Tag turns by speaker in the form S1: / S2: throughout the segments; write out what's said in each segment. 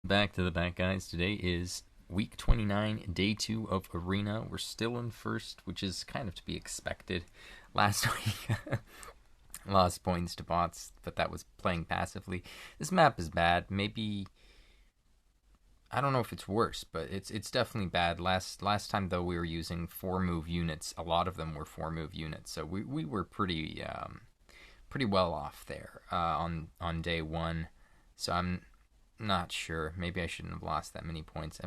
S1: Back to the back, guys. Today is week 29, day 2 of Arena. We're still in first, which is kind of to be expected. Last week, lost points to bots, but that was playing passively. This map is bad. Maybe, I don't know if it's worse, but it's definitely bad. Last time, though, we were using 4-move units. A lot of them were 4-move units, so we were pretty well off there on day 1. So I'm not sure. Maybe I shouldn't have lost that many points.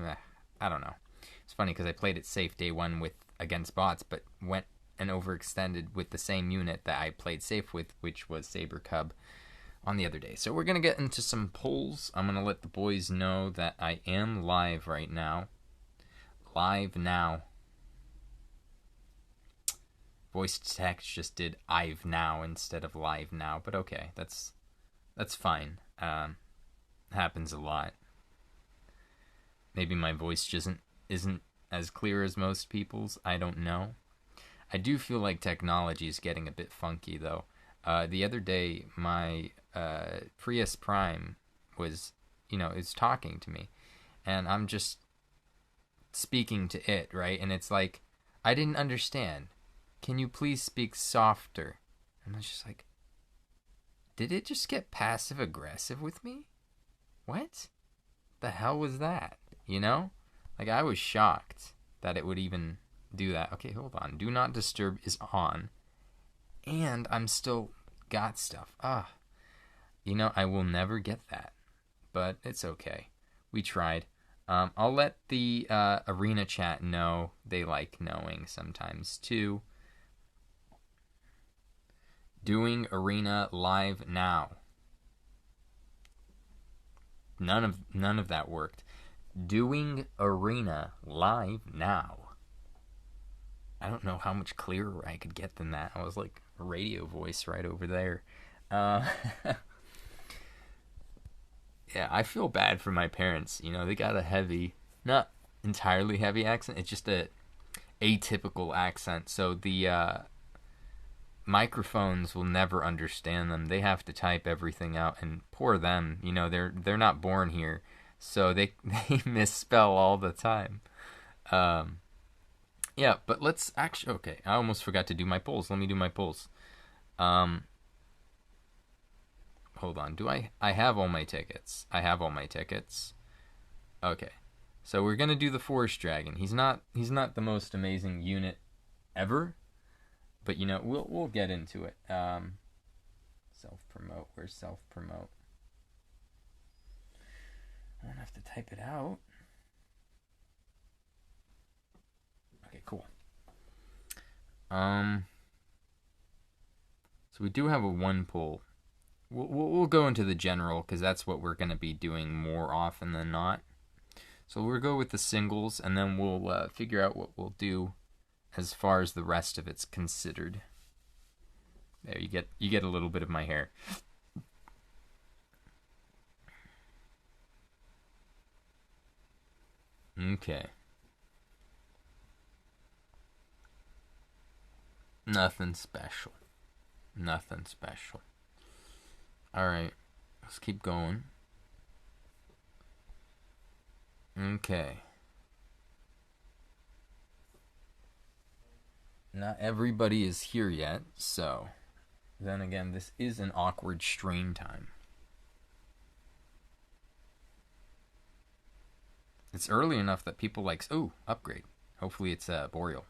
S1: I don't know. It's funny because I played it safe day 1 against bots, but went and overextended with the same unit that I played safe with, which was Saber Cub, on the other day. So we're going to get into some polls. I'm going to let the boys know that I am live right now. Live now. Voice to text just did I've now instead of live now, but okay, that's fine. Happens a lot. Maybe my voice just isn't as clear as most people's. I don't know. I do feel like technology is getting a bit funky, though. The other day, my Prius Prime was talking to me, and I'm just speaking to it, right? And it's like, I didn't understand. Can you please speak softer? And I was just like, did it just get passive aggressive with me? What the hell was that? Like, I was shocked that it would even do that. Okay, hold on. Do not disturb is on. And I'm still got stuff. I will never get that. But it's okay. We tried. I'll let the arena chat know. They like knowing sometimes, too. Doing arena live now. None of that worked. Doing arena live now. I don't know how much clearer I could get than that. I was like a radio voice right over there. Yeah, I feel bad for my parents. They got a heavy, not entirely heavy accent. It's just a atypical accent. So the microphones will never understand them. They have to type everything out, and poor them. They're not born here, so they misspell all the time. Yeah, but let's actually. Okay, I almost forgot to do my polls. Let me do my polls. Hold on. Do I have all my tickets? I have all my tickets. Okay, so we're gonna do the Forest Dragon. He's not the most amazing unit ever. But we'll get into it. Self-promote. Where's self-promote? I don't have to type it out. Okay, cool. So we do have a 1 poll. We'll go into the general because that's what we're going to be doing more often than not. So we'll go with the singles, and then we'll figure out what we'll do as far as the rest of it's considered. There, you get a little bit of my hair. Okay. Nothing special. Nothing special. Alright, let's keep going. Okay. Not everybody is here yet, so then again, this is an awkward stream time. It's early enough that people like, ooh, upgrade. Hopefully it's Boreal.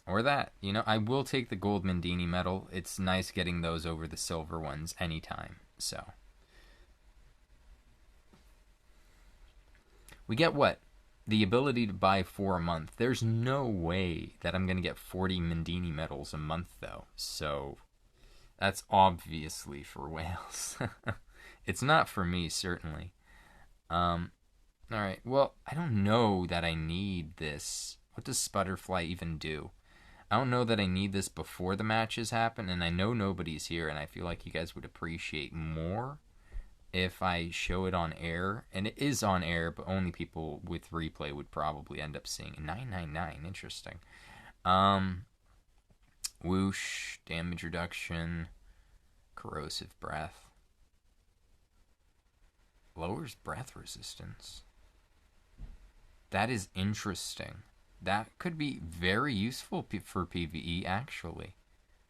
S1: Or that. I will take the gold Mendini medal. It's nice getting those over the silver ones anytime, so. We get what? The ability to buy 4 a month. There's no way that I'm going to get 40 Mendini medals a month, though. So, that's obviously for whales. It's not for me, certainly. Alright, well, I don't know that I need this. What does Sputterfly even do? I don't know that I need this before the matches happen, and I know nobody's here, and I feel like you guys would appreciate more if I show it on air. And it is on air, but only people with replay would probably end up seeing it. 999, interesting. Whoosh, damage reduction, corrosive breath. Lowers breath resistance. That is interesting. That could be very useful for PvE, actually.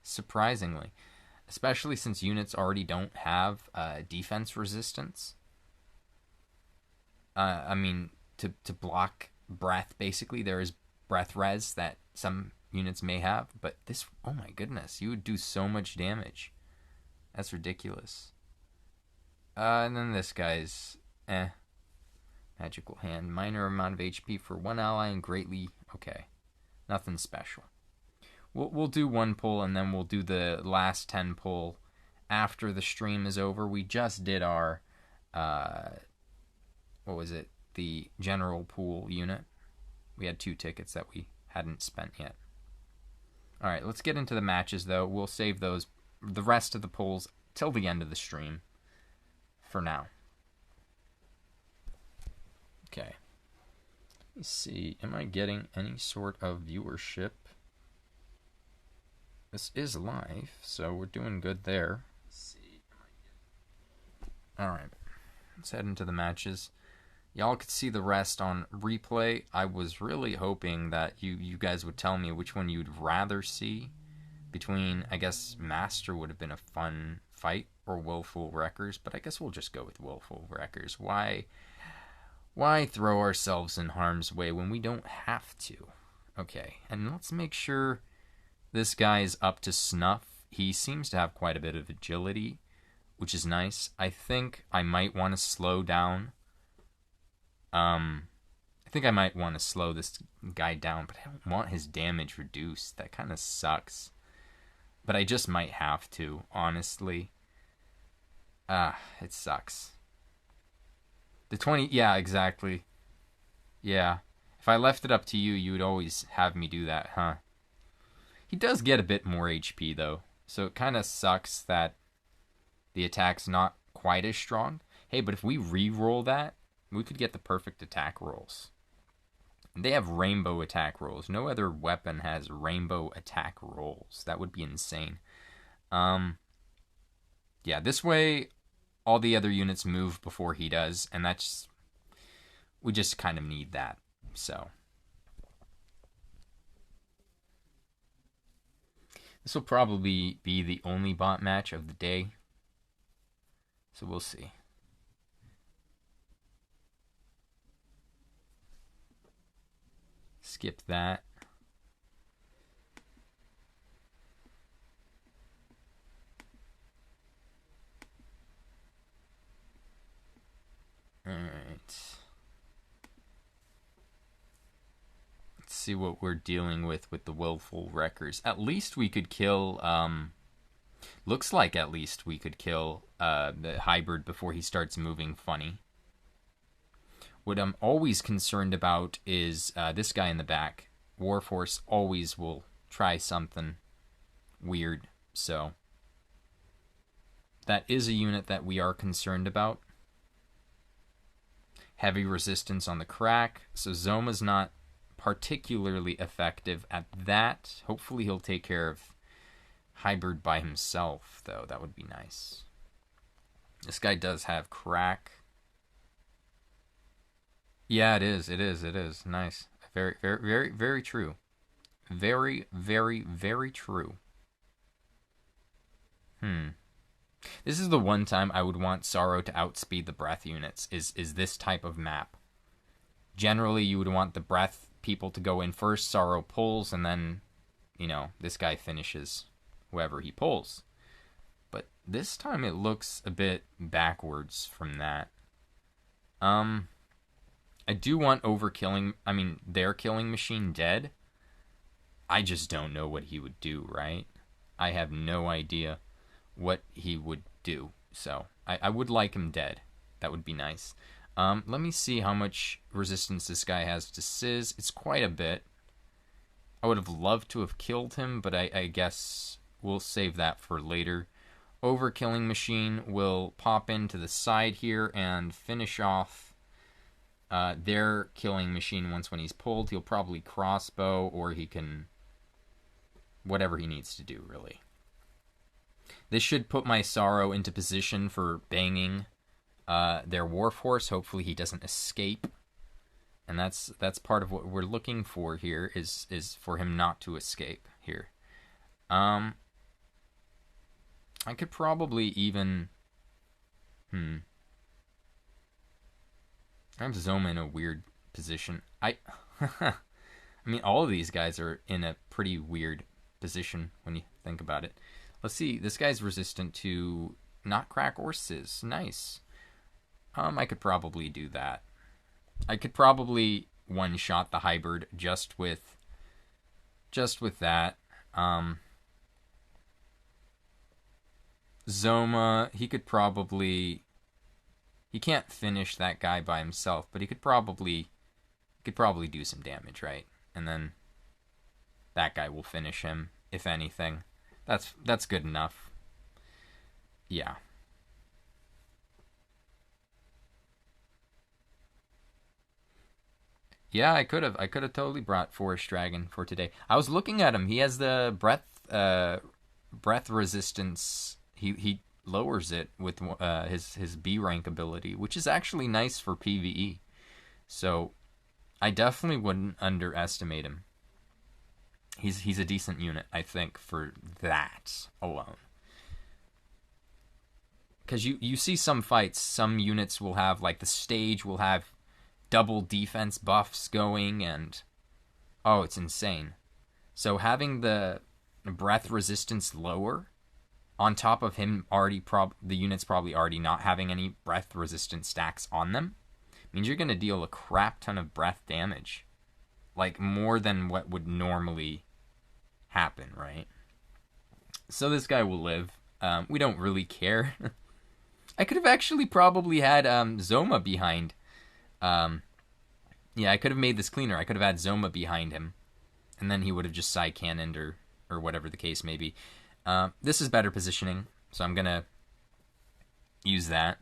S1: Surprisingly. Especially since units already don't have defense resistance. I mean, to block breath, basically, there is breath res that some units may have. But this, oh my goodness, you would do so much damage. That's ridiculous. And then this guy's, Magical Hand. Minor amount of HP for one ally and greatly, okay. Nothing special. We'll do one pull and then we'll do the last 10 pull after the stream is over. We just did our, what was it? The general pool unit. We had 2 tickets that we hadn't spent yet. Alright, let's get into the matches though. We'll save those, the rest of the pulls till the end of the stream for now. Okay. Let's see. Am I getting any sort of viewership? This is live, so we're doing good there. Let's see. Alright. Let's head into the matches. Y'all could see the rest on replay. I was really hoping that you guys would tell me which one you'd rather see between, I guess, Master would have been a fun fight, or Willful Wreckers, but I guess we'll just go with Willful Wreckers. Why throw ourselves in harm's way when we don't have to? Okay, and let's make sure this guy is up to snuff. He seems to have quite a bit of agility, which is nice. I think I might want to slow down. I think I might want to slow this guy down, but I don't want his damage reduced. That kind of sucks. But I just might have to, honestly. It sucks. The 20, yeah, exactly. Yeah. If I left it up to you, you would always have me do that, huh? He does get a bit more HP, though. So it kind of sucks that the attack's not quite as strong. Hey, but if we re-roll that, we could get the perfect attack rolls. They have rainbow attack rolls. No other weapon has rainbow attack rolls. That would be insane. Yeah, this way all the other units move before he does, and that's... we just kind of need that, so... this will probably be the only bot match of the day, so we'll see. Skip that. Alright. Let's see what we're dealing with the Willful Wreckers. At least we could kill, looks like at least we could kill the hybrid before he starts moving funny. What I'm always concerned about is this guy in the back. Warforce always will try something weird, so that is a unit that we are concerned about. Heavy resistance on the crack, so Zoma's not particularly effective at that. Hopefully he'll take care of hybrid by himself, though. That would be nice. This guy does have crack. Yeah, it is. It is. It is. Nice. Very, very, very, very true. Very, very, very true. This is the one time I would want Sorrow to outspeed the breath units, is this type of map. Generally, you would want the breath people to go in first, Sorrow pulls, and then, you know, this guy finishes whoever he pulls. But this time it looks a bit backwards from that. I do want their killing machine dead. I just don't know what he would do, right? I have no idea what he would do. So, I would like him dead. That would be nice. Let me see how much resistance this guy has to Sizz. It's quite a bit. I would have loved to have killed him, but I guess we'll save that for later. Overkilling machine will pop into the side here and finish off their killing machine once when he's pulled. He'll probably crossbow, or he can... whatever he needs to do, really. This should put my Sorrow into position for banging their Warforce. Hopefully he doesn't escape. And that's part of what we're looking for here is for him not to escape here. I could probably even I have Zoma in a weird position. I mean, all of these guys are in a pretty weird position when you think about it. Let's see. This guy's resistant to not crack or sizz. Nice. I could probably do that. I could probably one-shot the hybrid just with that. Zoma, he can't finish that guy by himself, but he could probably do some damage, right? And then that guy will finish him, if anything. That's good enough. Yeah. Yeah, I could have totally brought Forest Dragon for today. I was looking at him. He has the breath resistance. He lowers it with his B rank ability, which is actually nice for PvE. So I definitely wouldn't underestimate him. He's a decent unit, I think, for that alone. Because you see some fights, some units will have, like the stage will have double defense buffs going, and oh, it's insane. So having the breath resistance lower on top of him already the units probably already not having any breath resistant stacks on them means you're going to deal a crap ton of breath damage, like more than what would normally happen, right? So this guy will live. We don't really care. I could have actually probably had Zoma behind. Yeah, I could have made this cleaner. I could have had Zoma behind him, and then he would have just side cannoned or whatever the case may be. This is better positioning, so I'm gonna use that.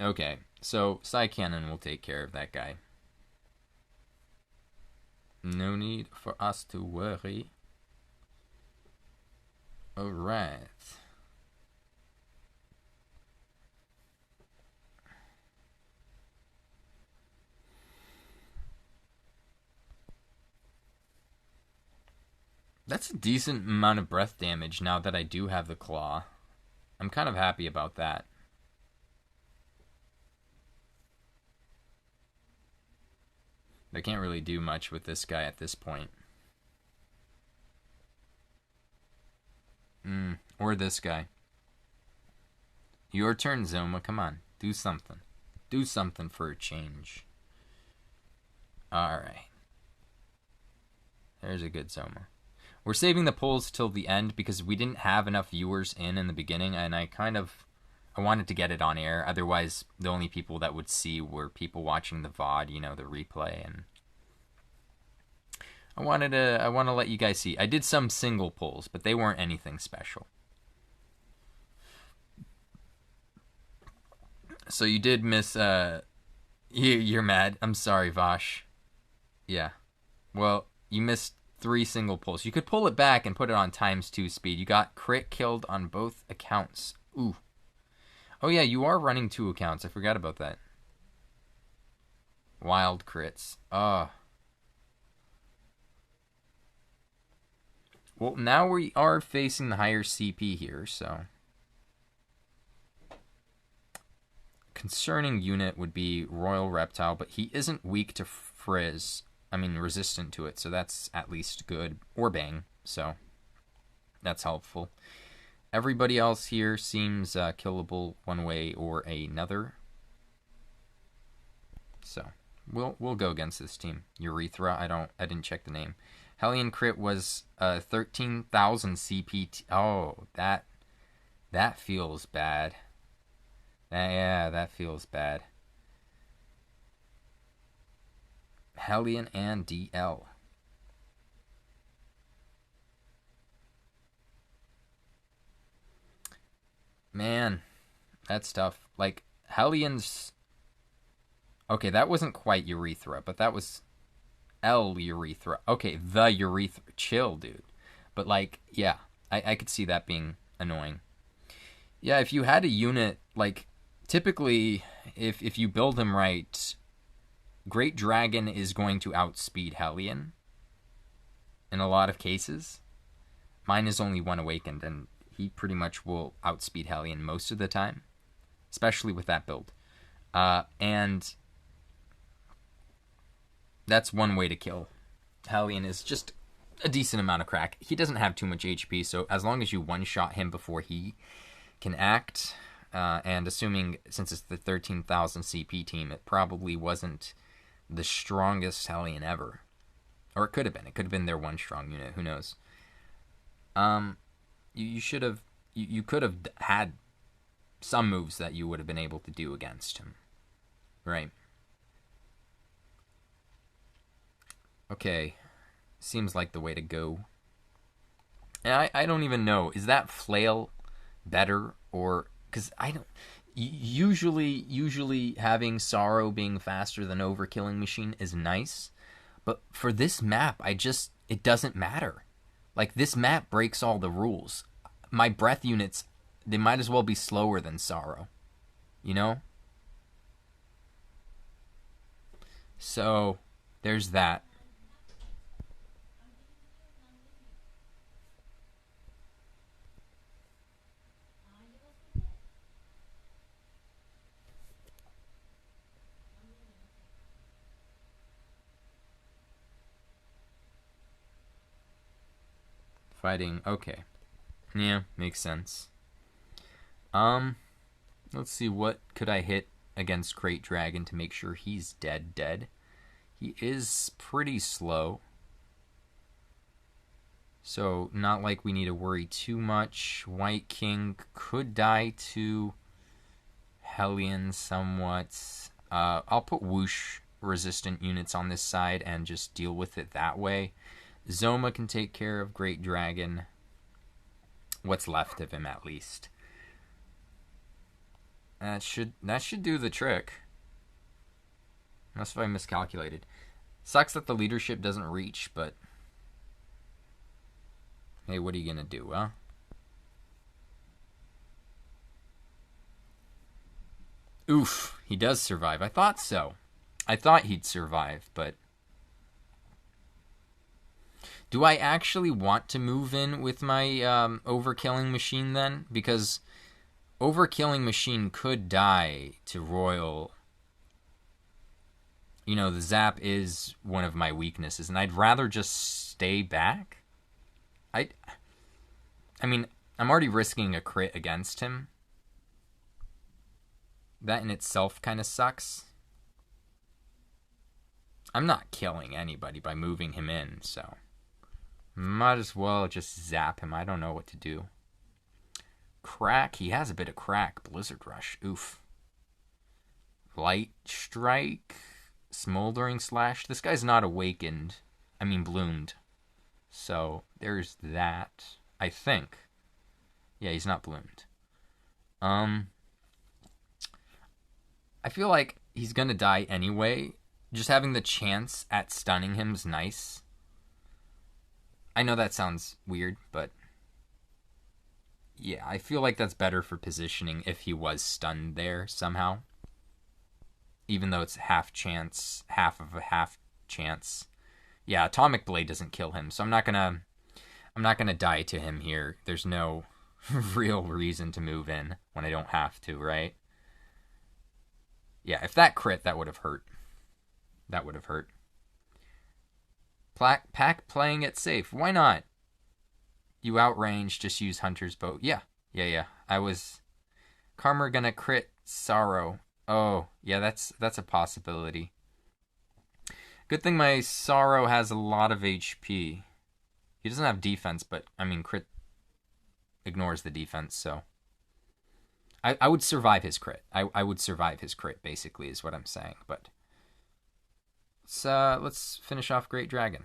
S1: Okay, so side cannon will take care of that guy. No need for us to worry. Alright. That's a decent amount of breath damage now that I do have the claw. I'm kind of happy about that. I can't really do much with this guy at this point. Or this guy. Your turn, Zoma. Come on. Do something. Do something for a change. Alright. There's a good Zoma. We're saving the polls till the end because we didn't have enough viewers in the beginning, and I wanted to get it on air. Otherwise, the only people that would see were people watching the VOD, you know, the replay, and I want to let you guys see. I did some single polls, but they weren't anything special. So you did miss, you're mad. I'm sorry, Vosh. Yeah. Well, you missed 3 single pulls. You could pull it back and put it on ×2 speed. You got crit killed on both accounts. Ooh. Oh yeah, you are running 2 accounts. I forgot about that. Wild crits. Well, now we are facing the higher CP here, so concerning unit would be Royal Reptile, but he isn't weak to Frizz. I mean, resistant to it, so that's at least good. Or Bang, so that's helpful. Everybody else here seems killable one way or another. So we'll go against this team. Urethra, I didn't check the name. Hellion crit was 13,000 CP. Oh, that feels bad. Yeah, that feels bad. Hellion and DL. Man, that's tough. Like, Hellions... Okay, that wasn't quite urethra, but that was L urethra. Okay, the urethra. Chill, dude. But, like, yeah, I could see that being annoying. Yeah, if you had a unit, like, typically, if you build him right, Great Dragon is going to outspeed Hellion in a lot of cases. Mine is only one awakened, and he pretty much will outspeed Hellion most of the time, especially with that build. And that's one way to kill Hellion, is just a decent amount of crack. He doesn't have too much HP, so as long as you one-shot him before he can act, and assuming, since it's the 13,000 CP team, it probably wasn't the strongest Hellion ever. Or it could have been. It could have been their one strong unit. Who knows? You should have... You could have had some moves that you would have been able to do against him. Right. Okay. Seems like the way to go. And I don't even know. Is that flail better? Or... Because I don't... Usually having Sorrow being faster than Overkilling Machine is nice. But for this map, it doesn't matter. Like, this map breaks all the rules. My breath units, they might as well be slower than Sorrow. You know? So, there's that. Fighting, okay. Yeah, makes sense. Let's see, what could I hit against Great Dragon to make sure he's dead? He is pretty slow. So, not like we need to worry too much. White King could die to Hellion somewhat. I'll put whoosh resistant units on this side and just deal with it that way. Zoma can take care of Great Dragon. What's left of him, at least. That should do the trick. Unless if I miscalculated. Sucks that the leadership doesn't reach, but... Hey, what are you gonna do, huh? Oof, he does survive. I thought so. I thought he'd survive, but... Do I actually want to move in with my Overkilling Machine then? Because Overkilling Machine could die to Royal. You know, the zap is one of my weaknesses, and I'd rather just stay back. I mean, I'm already risking a crit against him. That in itself kind of sucks. I'm not killing anybody by moving him in, so... Might as well just zap him. I don't know what to do. Crack. He has a bit of crack. Blizzard Rush. Oof. Light Strike. Smoldering Slash. This guy's not awakened. I mean bloomed. So, there's that. I think. Yeah, he's not bloomed. I feel like he's gonna die anyway. Just having the chance at stunning him is nice. I know that sounds weird, but yeah, I feel like that's better for positioning if he was stunned there somehow. Even though it's half of a half chance. Yeah, Atomic Blade doesn't kill him, so I'm not gonna die to him here. There's no real reason to move in when I don't have to, right? Yeah, if that crit, that would have hurt. That would have hurt. Pack playing it safe. Why not? You outrange, just use Hunter's Bow. Yeah. I was... Karma gonna crit Sorrow. Oh, yeah, that's a possibility. Good thing my Sorrow has a lot of HP. He doesn't have defense, but, I mean, crit ignores the defense, so... I would survive his crit. I would survive his crit, basically, is what I'm saying, but... let's finish off Great Dragon.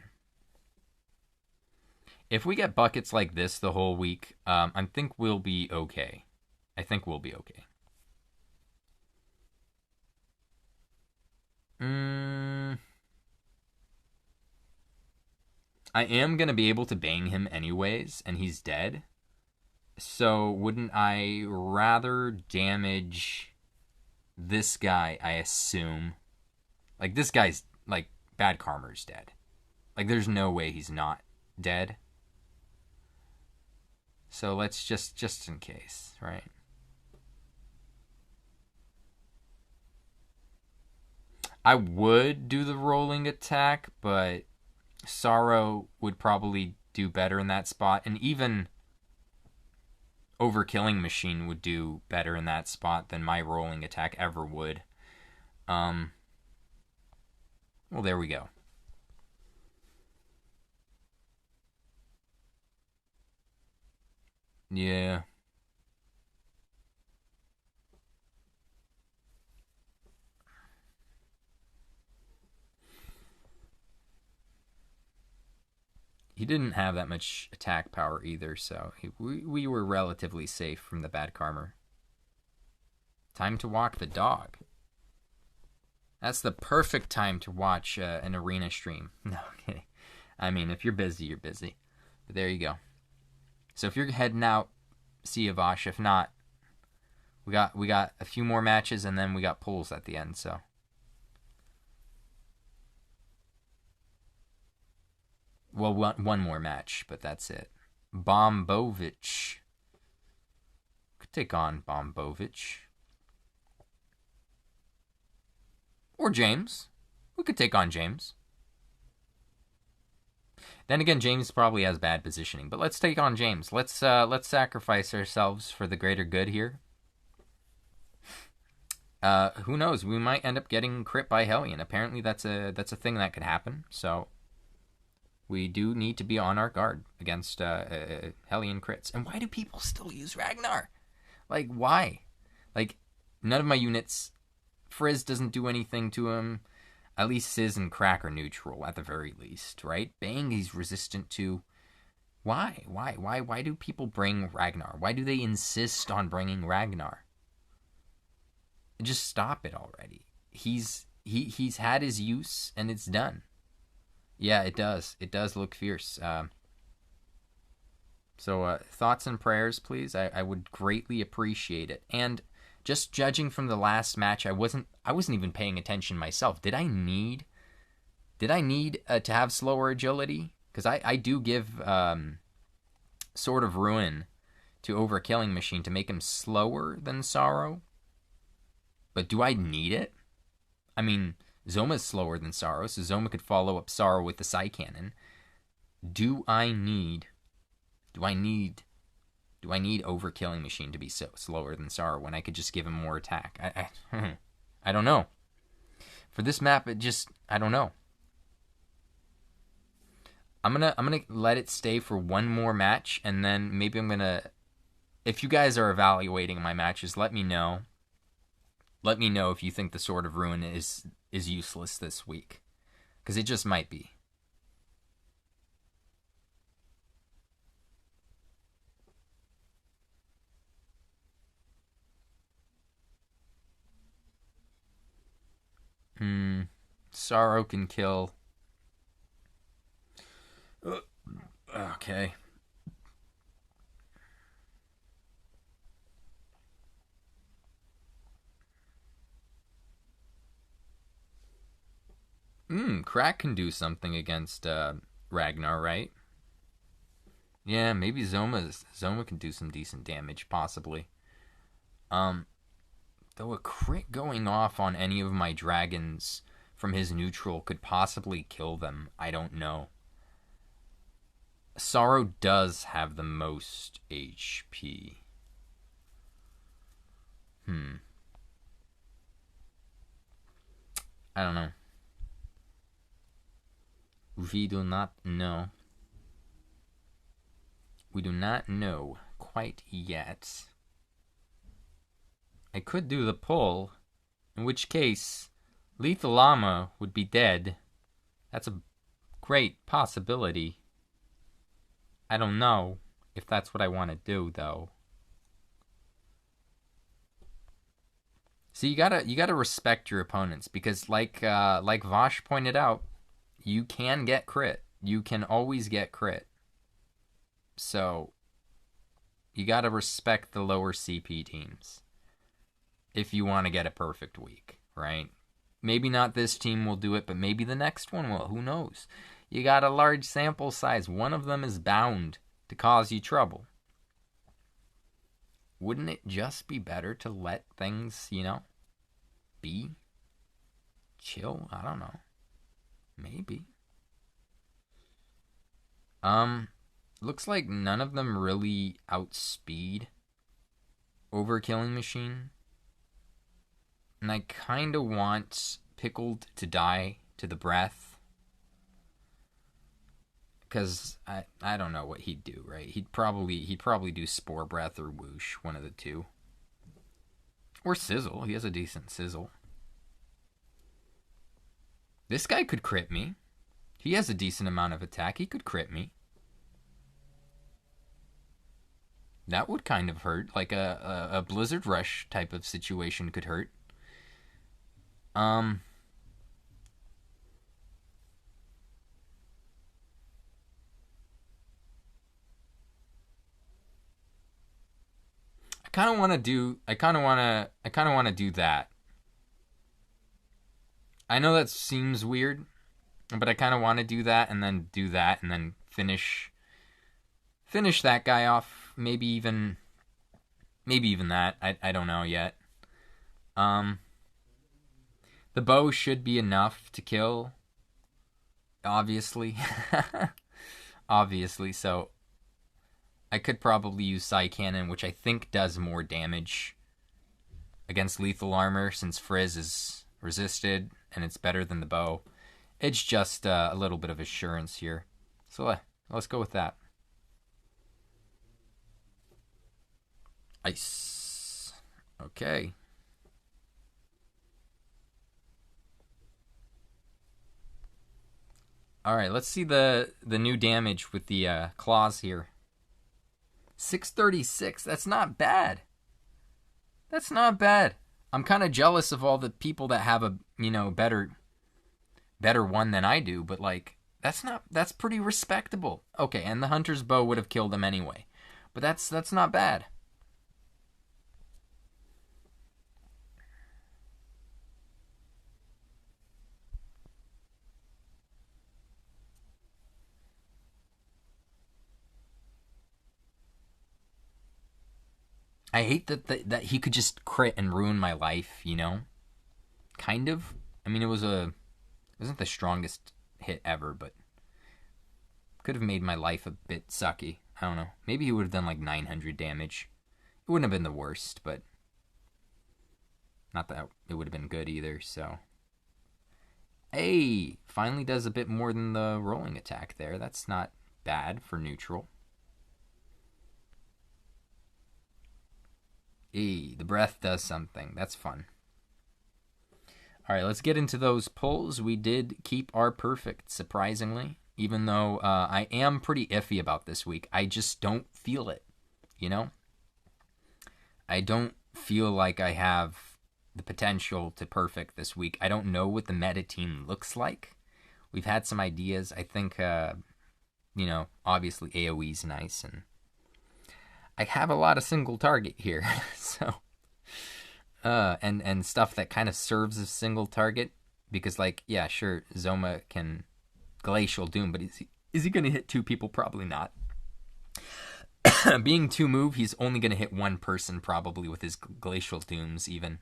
S1: If we get buckets like this the whole week, I think we'll be okay. I am going to be able to bang him anyways, and he's dead. So wouldn't I rather damage this guy, I assume? Like, this guy's, like, Bad Karma's dead. Like, there's no way he's not dead. So let's just in case, right? I would do the rolling attack, but Sorrow would probably do better in that spot. And even Overkilling Machine would do better in that spot than my rolling attack ever would. Well, there we go. Yeah. He didn't have that much attack power either, so we were relatively safe from the Bad Karma. Time to walk the dog. That's the perfect time to watch an arena stream. No, okay. I mean, if you're busy, you're busy. But there you go. So if you're heading out, see you, Vosh. If not, we got a few more matches, and then we got pulls at the end, so. Well, one more match, but that's it. Bombovich. Could take on Bombovich. Or James. We could take on James. Then again, James probably has bad positioning, but let's take on James. Let's sacrifice ourselves for the greater good here. Who knows? We might end up getting crit by Hellion. Apparently, that's a thing that could happen. So we do need to be on our guard against Hellion crits. And why do people still use Ragnar? Like, why? Like, none of my units. Frizz doesn't do anything to him. At least Sizz and Crack are neutral, at the very least, right? Bang, he's resistant to. Why? Why do people bring Ragnar? Why do they insist on bringing Ragnar? Just stop it already. He's had his use, and it's done. Yeah, it does. It does look fierce. So thoughts and prayers, please. I would greatly appreciate it. And just judging from the last match, I wasn't even paying attention myself. Did I need to have slower agility? Because I do give Sword of Ruin to Overkilling Machine to make him slower than Sorrow. But do I need it? I mean, Zoma's slower than Sorrow, so Zoma could follow up Sorrow with the Psy Cannon. Do I need Overkilling Machine to be so slower than Sorrow when I could just give him more attack? I don't know. For this map, I don't know. I'm gonna let it stay for one more match, and then maybe I'm gonna. If you guys are evaluating my matches, let me know. Let me know if you think the Sword of Ruin is useless this week, because it just might be. Sorrow can kill. Okay. Crack can do something against Ragnar, right? Yeah, maybe Zoma can do some decent damage, possibly. Though a crit going off on any of my dragons from his neutral could possibly kill them. I don't know. Sorrow does have the most HP. I don't know. We do not know. We do not know quite yet. I could do the pull, in which case Lethal Llama would be dead. That's a great possibility. I don't know if that's what I want to do, though. So you gotta respect your opponents, because like Vosh pointed out, you can get crit. you can always get crit. So you got to respect the lower CP teams if you want to get a perfect week, right? Maybe not this team will do it, but maybe the next one will. Who knows? You got a large sample size. One of them is bound to cause you trouble. Wouldn't it just be better to let things, be? Chill? I don't know. Maybe. Looks like none of them really outspeed Overkilling Machine. And I kind of want Pickled to die to the breath. Because I don't know what he'd do, right? He'd probably do Spore Breath or Whoosh, one of the two. Or Sizzle. He has a decent Sizzle. This guy could crit me. He has a decent amount of attack. He could crit me. That would kind of hurt. Like a Blizzard Rush type of situation could hurt. I kind of want to do that. I know that seems weird, but I kind of want to do that and then finish that guy off. Maybe even that. I don't know yet. The bow should be enough to kill. Obviously. So I could probably use Psy Cannon, which I think does more damage against lethal armor since Frizz is resisted and it's better than the bow. It's just a little bit of assurance here. So let's go with that. Ice. Okay. Alright, let's see the new damage with the claws here. 636. That's not bad. That's not bad. I'm kind of jealous of all the people that have a, better one than I do, but that's pretty respectable. Okay, and the Hunter's Bow would have killed him anyway. But that's not bad. I hate that he could just crit and ruin my life, Kind of. I mean, it wasn't the strongest hit ever, but could have made my life a bit sucky. I don't know. Maybe he would have done 900 damage. It wouldn't have been the worst, but not that it would have been good either, so. Hey, finally does a bit more than the rolling attack there. That's not bad for neutral. Hey, the breath does something. That's fun. All right, let's get into those pulls. We did keep our perfect, surprisingly, even though I am pretty iffy about this week. I just don't feel it, I don't feel like I have the potential to perfect this week. I don't know what the meta team looks like. We've had some ideas. I think, obviously AoE's nice, and I have a lot of single target here, so and stuff that kind of serves as single target because sure, Zoma can Glacial Doom, but is he going to hit two people? Probably not. Being 2-move, he's only going to hit one person probably with his Glacial Dooms even.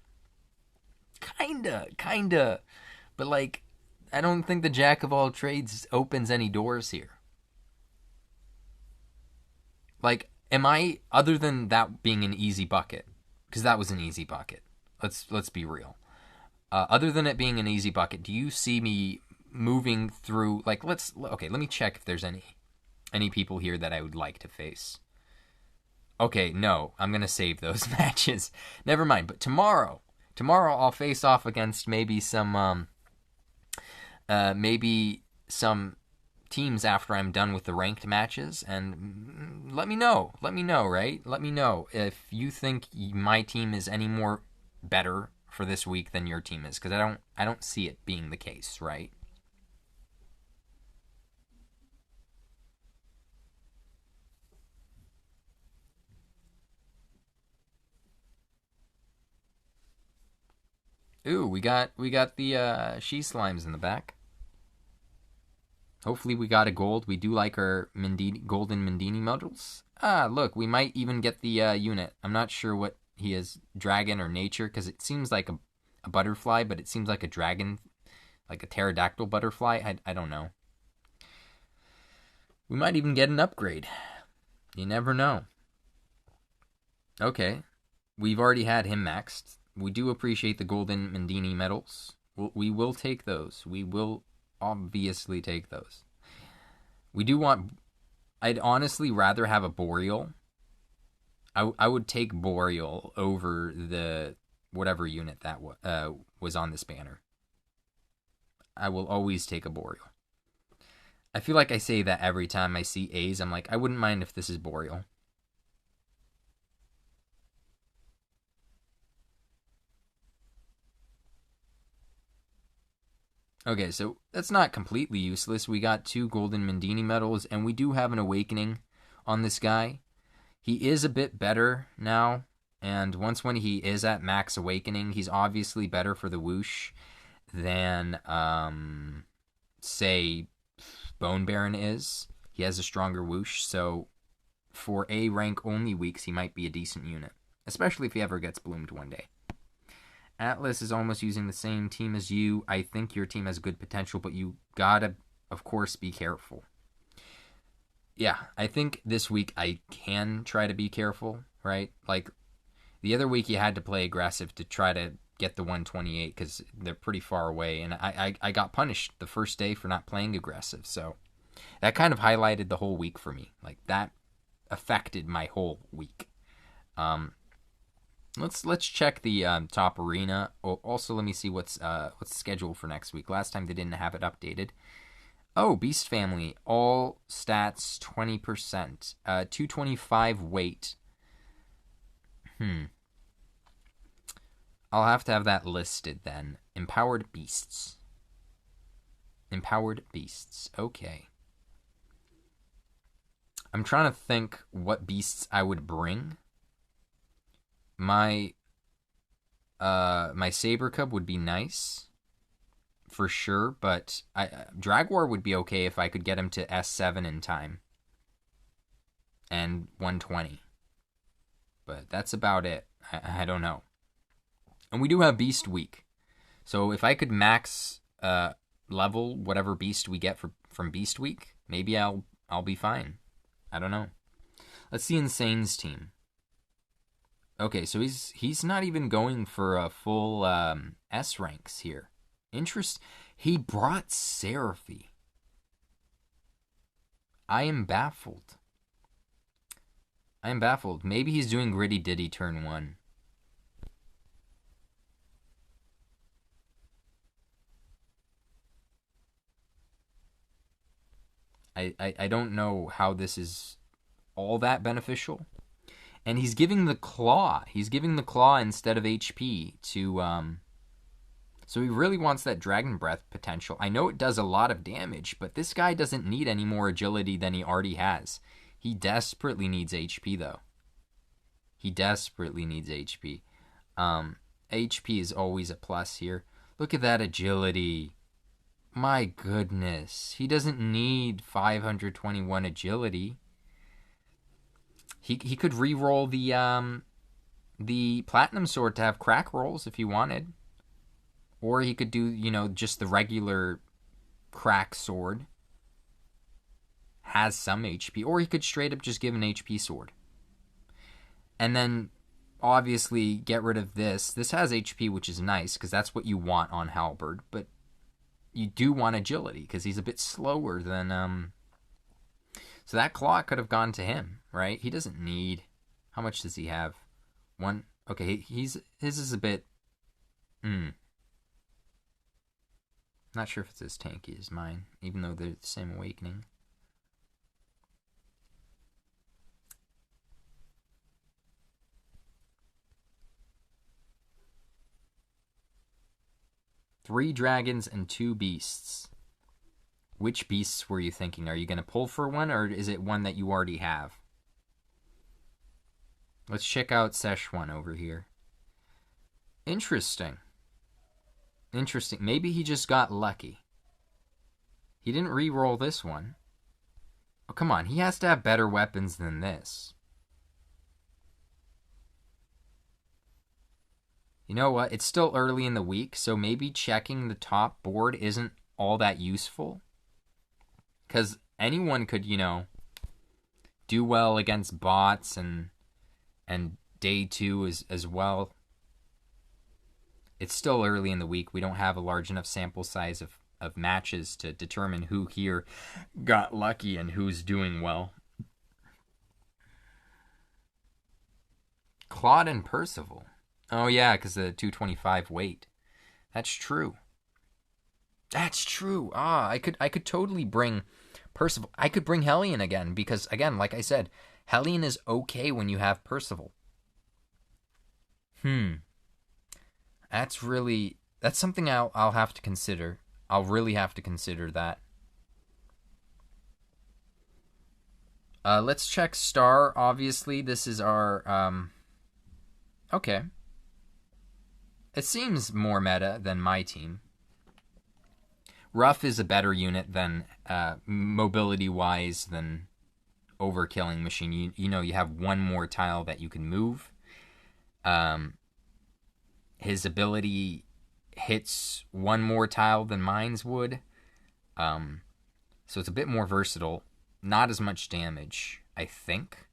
S1: Kinda, but I don't think the Jack of all trades opens any doors here. Am I, other than that being an easy bucket, because that was an easy bucket, let's be real. Other than it being an easy bucket, do you see me moving through, let me check if there's any people here that I would like to face. Okay, no, I'm going to save those matches. Never mind, but tomorrow I'll face off against maybe some teams after I'm done with the ranked matches, and let me know, right? Let me know if you think my team is any more better for this week than your team is, because I don't see it being the case, right? Ooh, we got the she slimes in the back. Hopefully we got a gold. We do like our golden Mindini models. Ah, look, we might even get the unit. I'm not sure what he is, dragon or nature, because it seems like a butterfly, but it seems like a dragon, like a pterodactyl butterfly. I don't know. We might even get an upgrade. You never know. Okay, we've already had him maxed. We do appreciate the golden Mindini medals. We will take those. We will obviously take those. We do want... I'd honestly rather have a Boreal. I would take Boreal over the whatever unit that was on this banner. I will always take a Boreal. I feel like I say that every time I see A's. I'm like, I wouldn't mind if this is Boreal. Okay, so that's not completely useless. We got 2 golden Mindini medals, and we do have an awakening on this guy. He is a bit better now, and once when he is at max awakening, he's obviously better for the whoosh than, say, Bone Baron is. He has a stronger whoosh, so for A rank only weeks, he might be a decent unit, especially if he ever gets bloomed one day. Atlas is almost using the same team as you. I think your team has good potential, but you gotta, of course, be careful. Yeah, I think this week I can try to be careful, right? Like, the other week you had to play aggressive to try to get the 128 because they're pretty far away, and I got punished the first day for not playing aggressive, so that kind of highlighted the whole week for me. Like, that affected my whole week. Let's check the top arena. Also, let me see what's scheduled for next week. Last time they didn't have it updated. Oh, Beast Family, all stats 20%, 225 weight. I'll have to have that listed then. Empowered Beasts. Empowered Beasts. Okay. I'm trying to think what beasts I would bring. My Saber Cub would be nice, for sure, but Dragwar would be okay if I could get him to S7 in time. And 120. But that's about it. I don't know. And we do have Beast Week. So if I could max level whatever beast we get from Beast Week, maybe I'll be fine. I don't know. Let's see Insane's team. Okay, so he's not even going for a full S ranks here. He brought Seraphy. I am baffled. Maybe he's doing Gritty Ditty turn 1. I don't know how this is all that beneficial. And he's giving the claw. He's giving the claw instead of HP to so he really wants that Dragon Breath potential. I know it does a lot of damage, but this guy doesn't need any more agility than he already has. He desperately needs HP though. He desperately needs HP. HP is always a plus here. Look at that agility. My goodness. He doesn't need 521 agility. He could re-roll the Platinum Sword to have crack rolls if he wanted. Or he could do, just the regular crack sword. Has some HP. Or he could straight up just give an HP sword. And then, obviously, get rid of this. This has HP, which is nice, because that's what you want on Halberd. But you do want agility, because he's a bit slower than... So that claw could have gone to him, right? He doesn't need... How much does he have? 1... Okay, his is a bit... Not sure if it's as tanky as mine, even though they're the same awakening. Three dragons and 2 beasts. Which beasts were you thinking? Are you going to pull for one, or is it one that you already have? Let's check out Sesh 1 over here. Interesting. Interesting. Maybe he just got lucky. He didn't re-roll this one. Oh, come on. He has to have better weapons than this. You know what? It's still early in the week, so maybe checking the top board isn't all that useful. Because anyone could, do well against bots and day 2 as well. It's still early in the week. We don't have a large enough sample size of matches to determine who here got lucky and who's doing well. Claude and Percival. Oh yeah, because the 225 weight. That's true. That's true. I could totally bring Percival. I could bring Hellion again because, again, like I said, Hellion is okay when you have Percival. That's something I'll have to consider. I'll really have to consider that. Let's check Star. Obviously, this is our okay. It seems more meta than my team. Rough is a better unit than mobility-wise than Overkilling Machine. You have one more tile that you can move. His ability hits one more tile than mine's would. So it's a bit more versatile. Not as much damage, I think.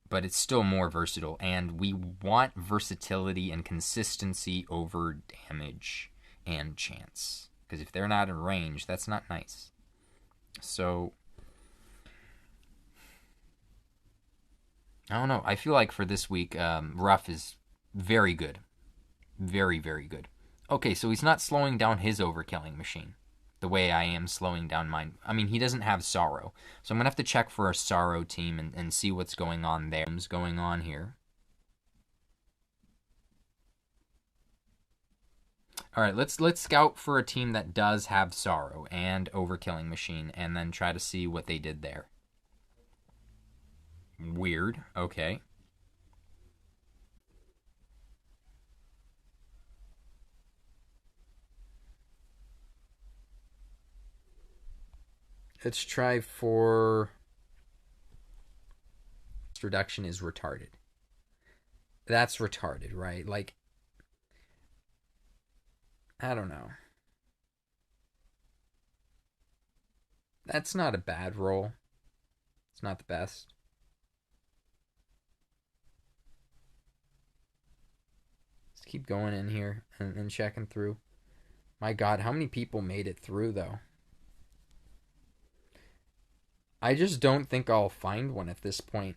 S1: But it's still more versatile. And we want versatility and consistency over damage and chance. Because if they're not in range, that's not nice. So, I don't know. I feel like for this week, Rough is very good. Very, very good. Okay, so he's not slowing down his Overkilling Machine the way I am slowing down mine. I mean, he doesn't have Sorrow. So I'm going to have to check for a Sorrow team and see what's going on there. What's going on here. All right, let's scout for a team that does have Sorrow and Overkilling Machine and then try to see what they did there. Weird. Okay. Let's try for... Reduction is retarded. That's retarded, right? Like, I don't know. That's not a bad roll. It's not the best. Let's keep going in here and checking through. My God, how many people made it through, though? I just don't think I'll find one at this point.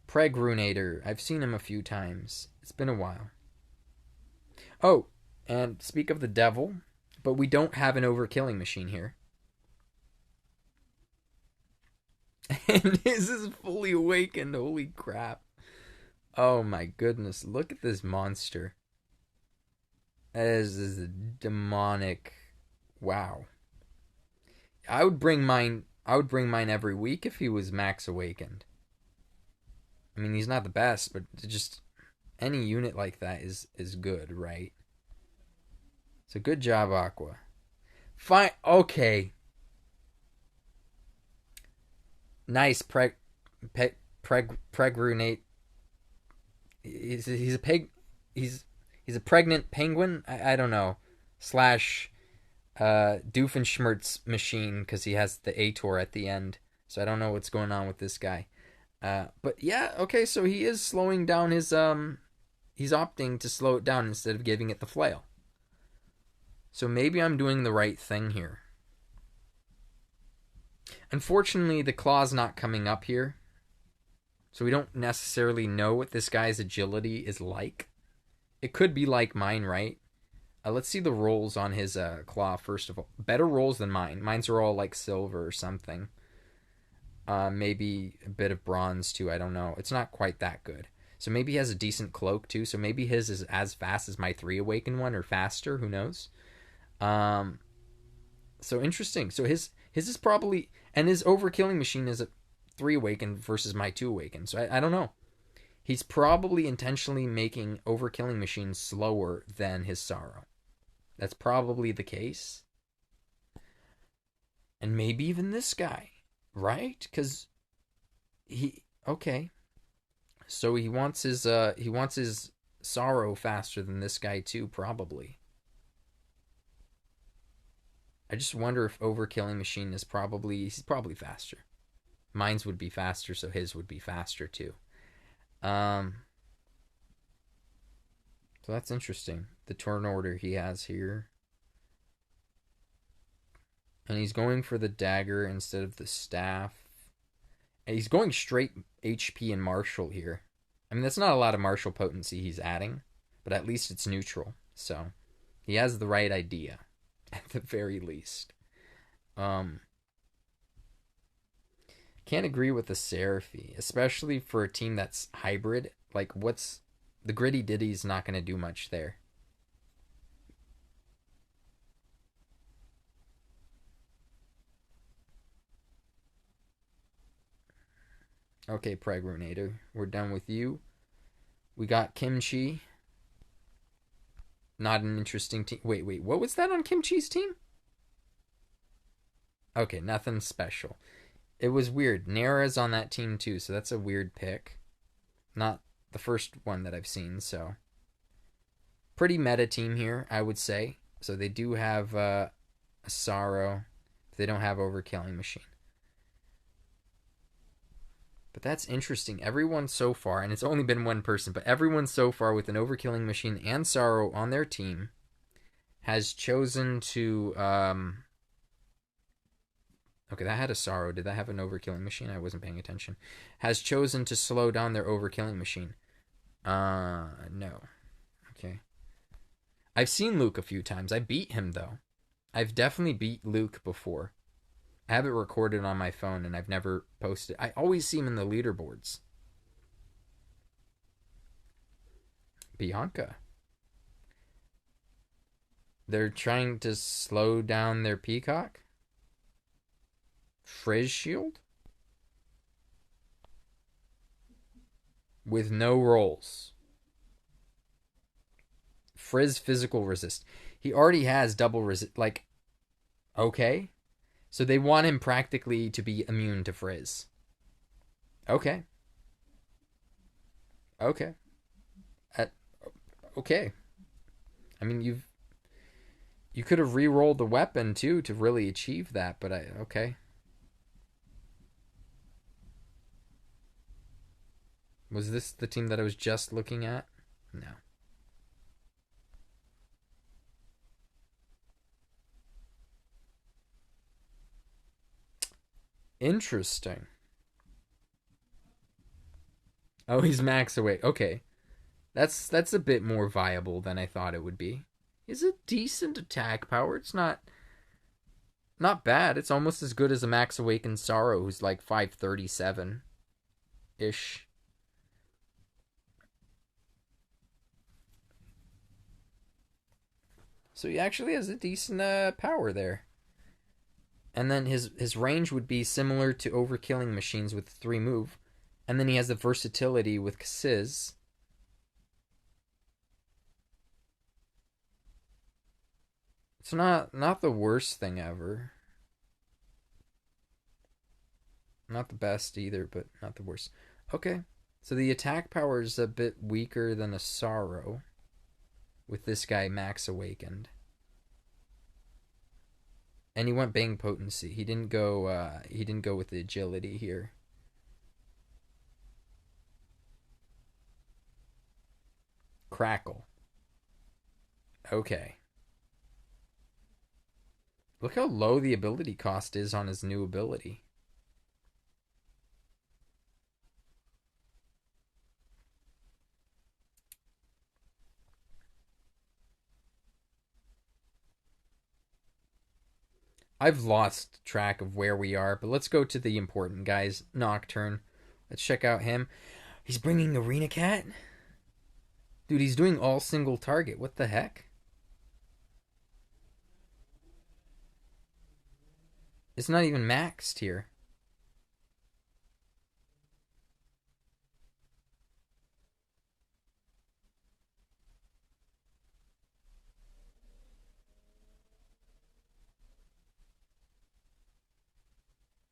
S1: Pregrunator. I've seen him a few times. It's been a while. Oh, and speak of the devil, but we don't have an Overkilling Machine here. And his is fully awakened. Holy crap. Oh my goodness. Look at this monster. This is a demonic... Wow. I would bring mine every week if he was max awakened. I mean, he's not the best, but just any unit like that is good, right? So good job, Aqua. Fine. Okay. Nice pregrunate. He's a pig. He's a pregnant penguin. I don't know. Slash Doofenshmirtz machine because he has the Ator at the end. So I don't know what's going on with this guy. But yeah, okay, so he is slowing down his he's opting to slow it down instead of giving it the flail. So maybe I'm doing the right thing here. Unfortunately, the claw's not coming up here. So we don't necessarily know what this guy's agility is like. It could be like mine, right? Let's see the rolls on his claw, first of all. Better rolls than mine. Mine's are all like silver or something. Maybe a bit of bronze too, I don't know. It's not quite that good. So maybe he has a decent cloak too. So maybe his is as fast as my 3 awakened one or faster, who knows? So interesting. So his is probably, and his Overkilling Machine is a 3 awakened versus my 2 awakened. So I don't know.
S2: He's probably intentionally making Overkilling Machine slower than his Sorrow. That's probably the case. And maybe even this guy, right? Because okay. So he wants his Sorrow faster than this guy too, probably. I just wonder if Overkilling Machine he's probably faster. Mine's would be faster, so his would be faster too. So that's interesting. The turn order he has here. And he's going for the dagger instead of the staff. And he's going straight HP and martial here. I mean, that's not a lot of martial potency he's adding, but at least it's neutral. So he has the right idea, at the very least. Can't agree with the Seraphy, especially for a team that's hybrid. Like, what's the Gritty Ditty's not going to do much there. Okay, Pregrunator, we're done with you. We got Kimchi. Not an interesting team. Wait, what was that on Kimchi's team? Okay, nothing special. It was weird. Nara's on that team too, so that's a weird pick. Not the first one that I've seen, so. Pretty meta team here, I would say. So they do have a Sorrow, but they don't have Overkilling Machine. But that's interesting. Everyone so far, and it's only been one person, but everyone so far with an Overkilling Machine and Sorrow on their team has chosen to... Okay, that had a Sorrow. Did that have an Overkilling Machine? I wasn't paying attention. Has chosen to slow down their Overkilling Machine. No. Okay. I've seen Luke a few times. I beat him, though. I've definitely beat Luke before. I have it recorded on my phone, and I've never posted. I always see him in the leaderboards. Bianca. They're trying to slow down their Peacock? Frizz Shield? With no rolls. Frizz physical resist. He already has double resist. Like, okay. So they want him practically to be immune to Frizz. Okay. Okay. Okay. I mean, you could have re-rolled the weapon too to really achieve that, but okay. Was this the team that I was just looking at? No. Interesting. Oh, he's max away. Okay. That's a bit more viable than I thought it would be. Is a decent attack power. It's not bad. It's almost as good as a Max Awakened Sorrow, who's like 537 ish. So he actually has a decent power there. And then his range would be similar to Overkilling Machines with 3 move. And then he has the versatility with Kasiz. It's not the worst thing ever. Not the best either, but not the worst. Okay. So the attack power is a bit weaker than a Sorrow. With this guy Max Awakened. And he went Bang Potency. He didn't go with the agility here. Crackle. Okay. Look how low the ability cost is on his new ability. I've lost track of where we are, but let's go to the important guys. Nocturne. Let's check out him. He's bringing Arena Cat? Dude, he's doing all single target. What the heck? It's not even maxed here.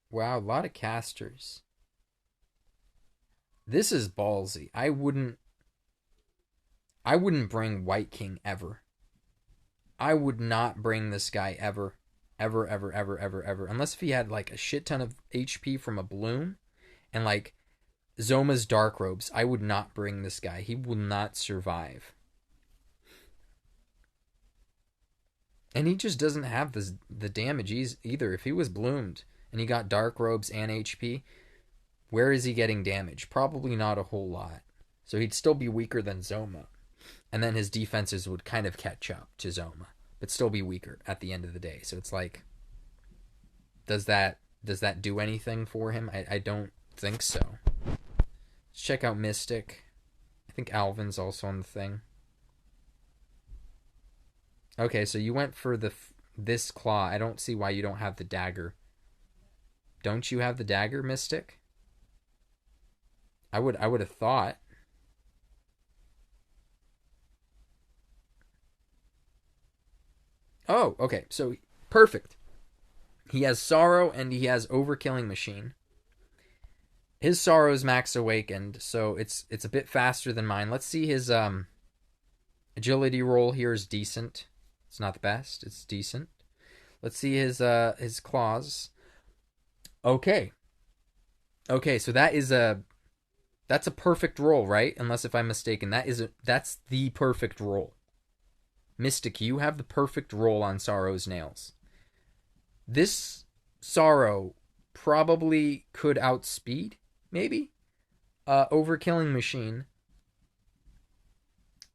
S2: Wow, a lot of casters. This is ballsy. I wouldn't bring White King ever. I would not bring this guy ever. Ever, ever, ever, ever, ever. Unless if he had like a shit ton of HP from a bloom and like Zoma's Dark Robes. I would not bring this guy. He will not survive. And he just doesn't have the damage either. If he was bloomed and he got Dark Robes and HP, where is he getting damage? Probably not a whole lot. So he'd still be weaker than Zoma. And then his defenses would kind of catch up to Zoma, but still be weaker at the end of the day. So it's like, does that do anything for him? I don't think so. Let's check out Mystic. I think Alvin's also on the thing. Okay, so you went for this claw. I don't see why you don't have the dagger. Don't you have the dagger, Mystic? I would have thought. Oh, okay. So perfect. He has Sorrow and he has Overkilling Machine. His Sorrow is max awakened, so it's a bit faster than mine. Let's see his agility roll here is decent. It's not the best, it's decent. Let's see his claws. Okay. Okay, so that's a perfect roll, right? Unless if I'm mistaken, that's the perfect roll. Mystic, you have the perfect roll on Sorrow's nails. This Sorrow probably could outspeed, maybe, Overkilling Machine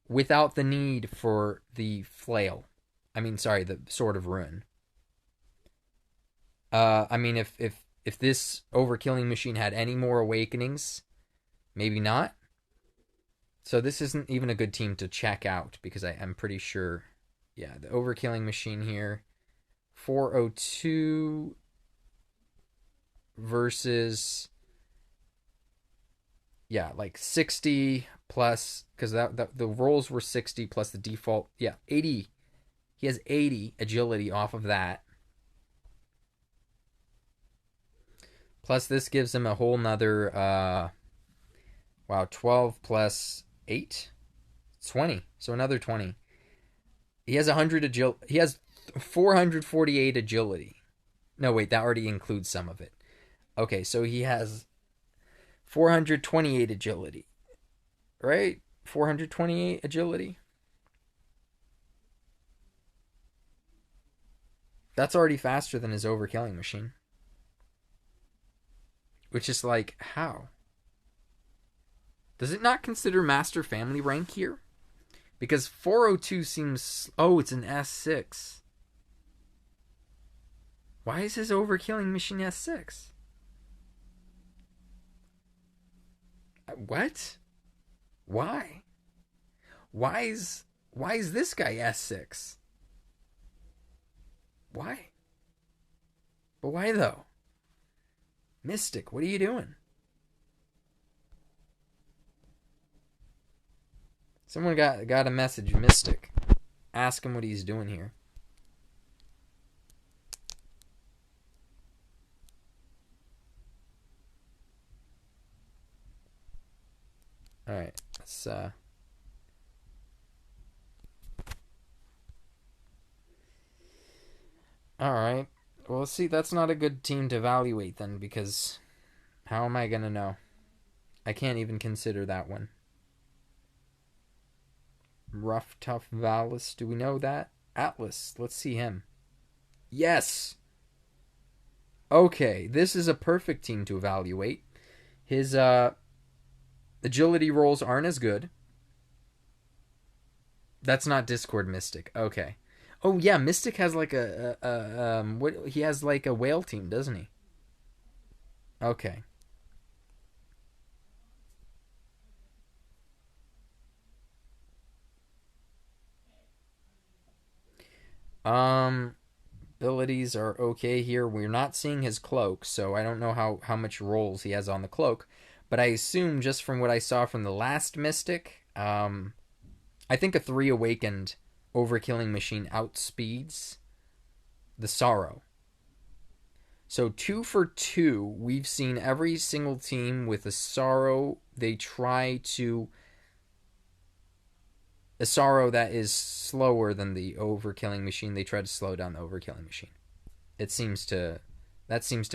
S2: without the need for the flail. The Sword of Ruin. If this Overkilling Machine had any more awakenings, maybe not. So this isn't even a good team to check out because I'm pretty sure, yeah, the Overkilling Machine here, 402 versus, yeah, like 60 plus, because the rolls were 60 plus the default, yeah, 80. He has 80 agility off of that. Plus this gives him a whole nother, 12 plus 8, 20. So another 20. He has 100 agility. He has 448 agility. No, wait, that already includes some of it. Okay, so he has 428 agility. Right? 428 agility. That's already faster than his Overkilling Machine. Which is like, how? Does it not consider Master Family rank here? Because 402 seems... Oh, it's an S6. Why is his Overkilling Machine S6? What? Why? Why is this guy S6? Why? But why though? Mystic, what are you doing? Someone got a message, Mystic. Ask him what he's doing here. Alright, let's Alright. Well, see, that's not a good team to evaluate then, because how am I gonna know? I can't even consider that one. Rough, Tough, Valis. Do we know that? Atlas. Let's see him. Yes! Okay, this is a perfect team to evaluate. His agility rolls aren't as good. That's not Discord Mystic. Okay. Oh yeah, Mystic has like he has like a whale team, doesn't he? Okay. Abilities are okay here. We're not seeing his cloak, so I don't know how much rolls he has on the cloak, but I assume just from what I saw from the last Mystic, I think a 3 awakened Overkilling Machine outspeeds the Sorrow. So 2 for 2. We've seen every single team with a Sorrow. They try to... A Sorrow that is slower than the overkilling machine. They try to slow down the overkilling machine. That seems to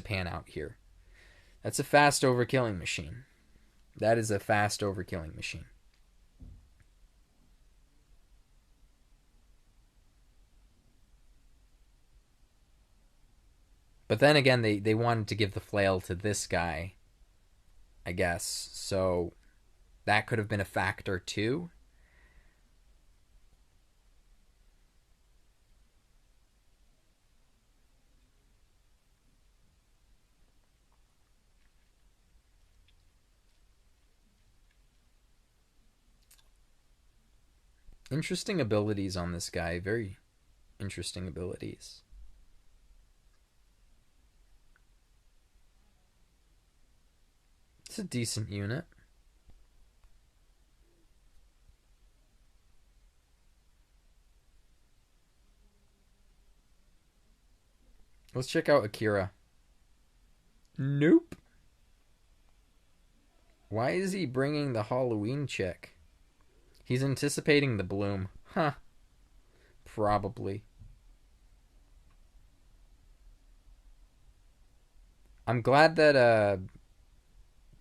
S2: pan out here. That's a fast overkilling machine. That is a fast overkilling machine. But then again, they wanted to give the flail to this guy, I guess. So that could have been a factor too. Interesting abilities on this guy. Very interesting abilities. It's a decent unit. Let's check out Akira. Nope. Why is he bringing the Halloween chick? He's anticipating the bloom. Huh. Probably. I'm glad that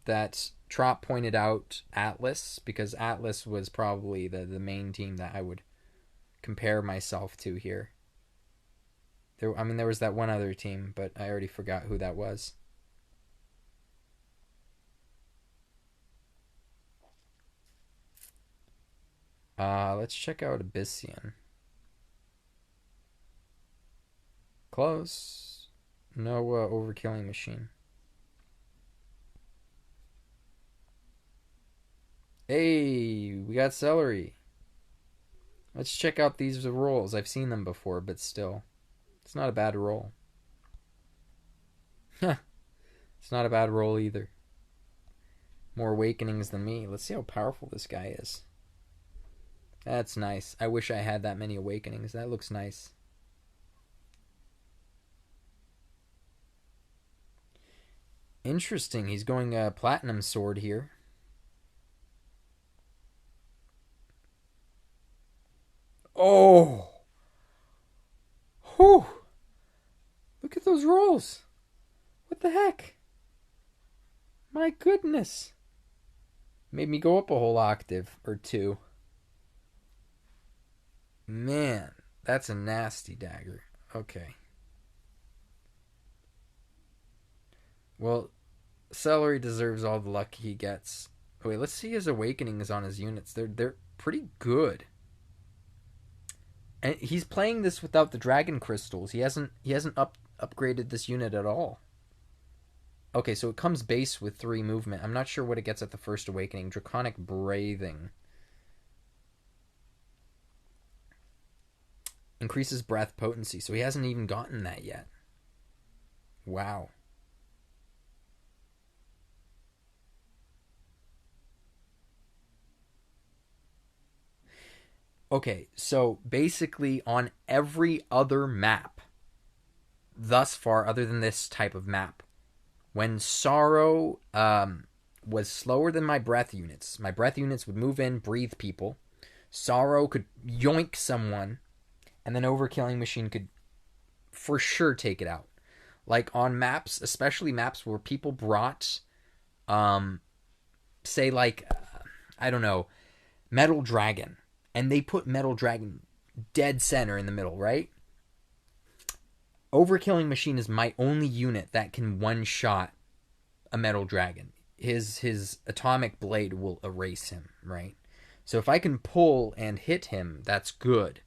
S2: that Trop pointed out Atlas, because Atlas was probably the main team that I would compare myself to here. There was that one other team, but I already forgot who that was. Let's check out Abyssian. Close. No overkilling machine. Hey, we got Celery. Let's check out these rolls. I've seen them before, but still. It's not a bad roll. It's not a bad roll either. More awakenings than me. Let's see how powerful this guy is. That's nice. I wish I had that many awakenings. That looks nice. Interesting. He's going platinum sword here. Oh! Whew! Look at those rolls. What the heck? My goodness. Made me go up a whole octave or two. Man, that's a nasty dagger. Okay. Well, Celery deserves all the luck he gets. Wait, let's see his awakenings on his units. They're pretty good. And he's playing this without the dragon crystals. He hasn't upgraded this unit at all. Okay, so it comes base with 3 movement. I'm not sure what it gets at the first awakening. Draconic Breathing. Increases breath potency. So he hasn't even gotten that yet. Wow. Okay, so basically on every other map thus far, other than this type of map, when Sorrow was slower than my breath units would move in, breathe people. Sorrow could yoink someone, and then Overkilling Machine could for sure take it out. Like on maps, especially maps where people brought, say like, I don't know, Metal Dragon. And they put Metal Dragon dead center in the middle, right? Overkilling Machine is my only unit that can one-shot a Metal Dragon. His atomic blade will erase him, right? So if I can pull and hit him, that's good.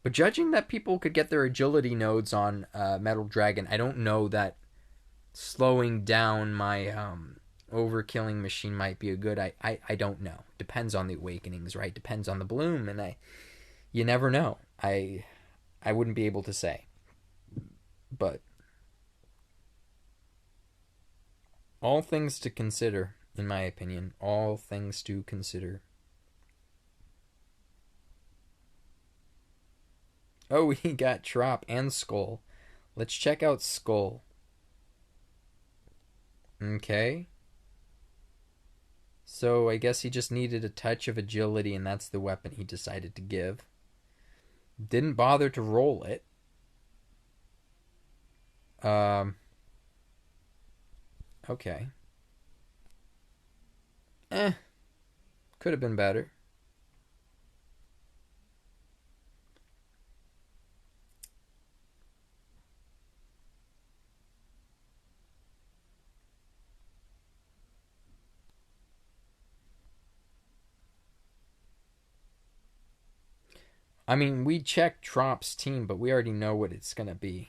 S2: But judging that people could get their agility nodes on Metal Dragon, I don't know that slowing down my Overkilling Machine might be a good. I don't know. Depends on the awakenings, right? Depends on the bloom, and you never know. I wouldn't be able to say. But all things to consider, in my opinion. All things to consider. Oh, we got Trop and Skull. Let's check out Skull. Okay. So I guess he just needed a touch of agility, and that's the weapon he decided to give. Didn't bother to roll it. Okay. Could have been better. I mean, we checked Trop's team, but we already know what it's going to be.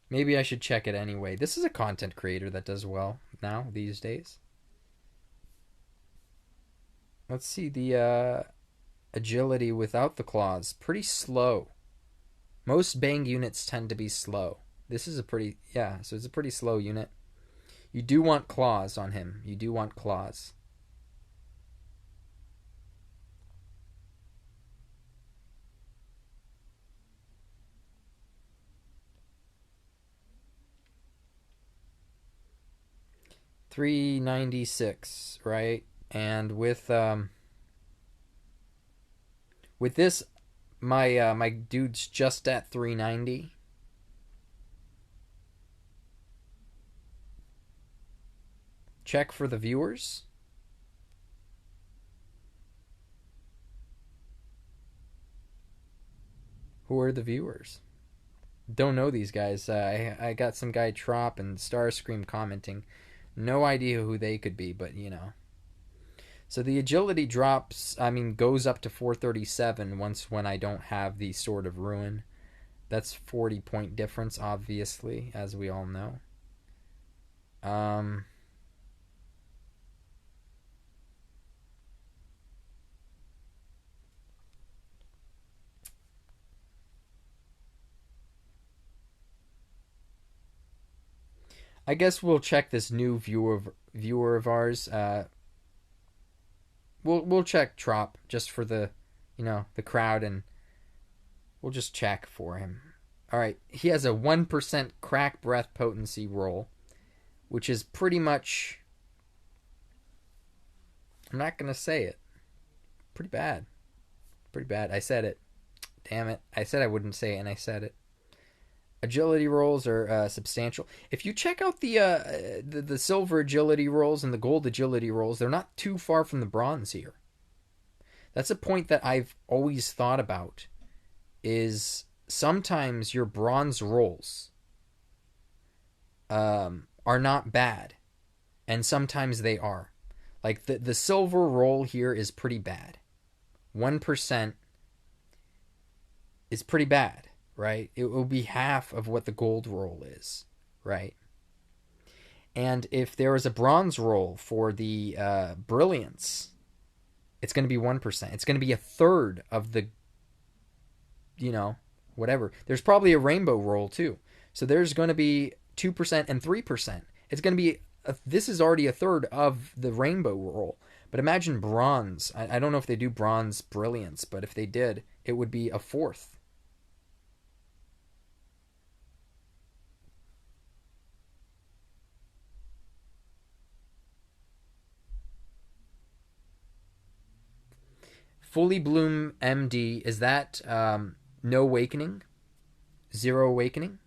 S2: Maybe I should check it anyway. This is a content creator that does well now, these days. Let's see the agility without the claws. Pretty slow. Most bang units tend to be slow. This is a pretty, yeah, so it's a pretty slow unit. You do want claws on him. You do want claws. $396, right? And with this, my dude's just at 390. Check for the viewers. Who are the viewers? Don't know these guys. I got some guy Trop and Starscream commenting. No idea who they could be, but you know. So the agility drops, I mean, goes up to 437 when I don't have the Sword of Ruin. That's 40-point difference, obviously, as we all know. I guess we'll check this new viewer of ours. We'll check Trop just for the, you know, the crowd, and we'll just check for him. All right, he has a 1% crack breath potency roll, which is pretty much, I'm not gonna say it. Pretty bad. Pretty bad. I said it. Damn it. I said I wouldn't say it, and I said it. Agility rolls are substantial. If you check out the silver agility rolls and the gold agility rolls, they're not too far from the bronze here. That's a point that I've always thought about, is sometimes your bronze rolls are not bad, and sometimes they are. Like the silver roll here is pretty bad. 1% is pretty bad. Right? It will be half of what the gold roll is, right? And if there is a bronze roll for the brilliance, it's going to be 1%. It's going to be a third of the, you know, whatever. There's probably a rainbow roll too. So there's going to be 2% and 3%. It's going to be, this is already a third of the rainbow roll. But imagine bronze. I don't know if they do bronze brilliance, but if they did, it would be a fourth. Fully Bloom MD, is that no awakening? Zero awakening?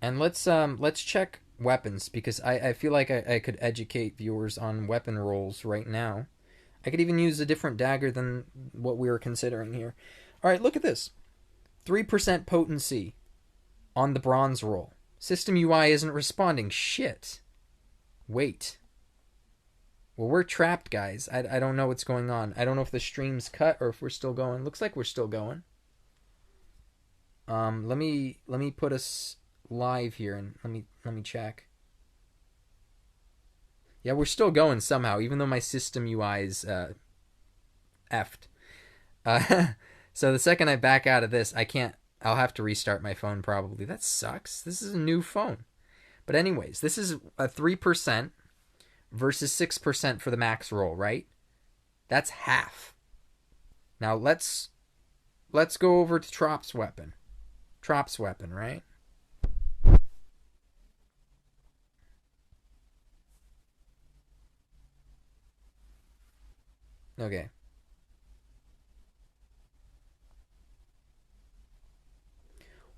S2: And let's check weapons, because I feel like I could educate viewers on weapon rolls right now. I could even use a different dagger than what we were considering here. Alright, look at this. 3% potency on the bronze roll. System UI isn't responding. Shit. Wait. Well, we're trapped, guys. I don't know what's going on. I don't know if the stream's cut or if we're still going. Looks like we're still going. Let me put us live here and let me check. Yeah, we're still going somehow, even though my system UI is effed. So the second I back out of this, I can't. I'll have to restart my phone probably. That sucks. This is a new phone. But anyways, this is a 3% versus 6% for the max roll, right? That's half. Now let's go over to Trop's weapon. Trop's weapon, right? Okay.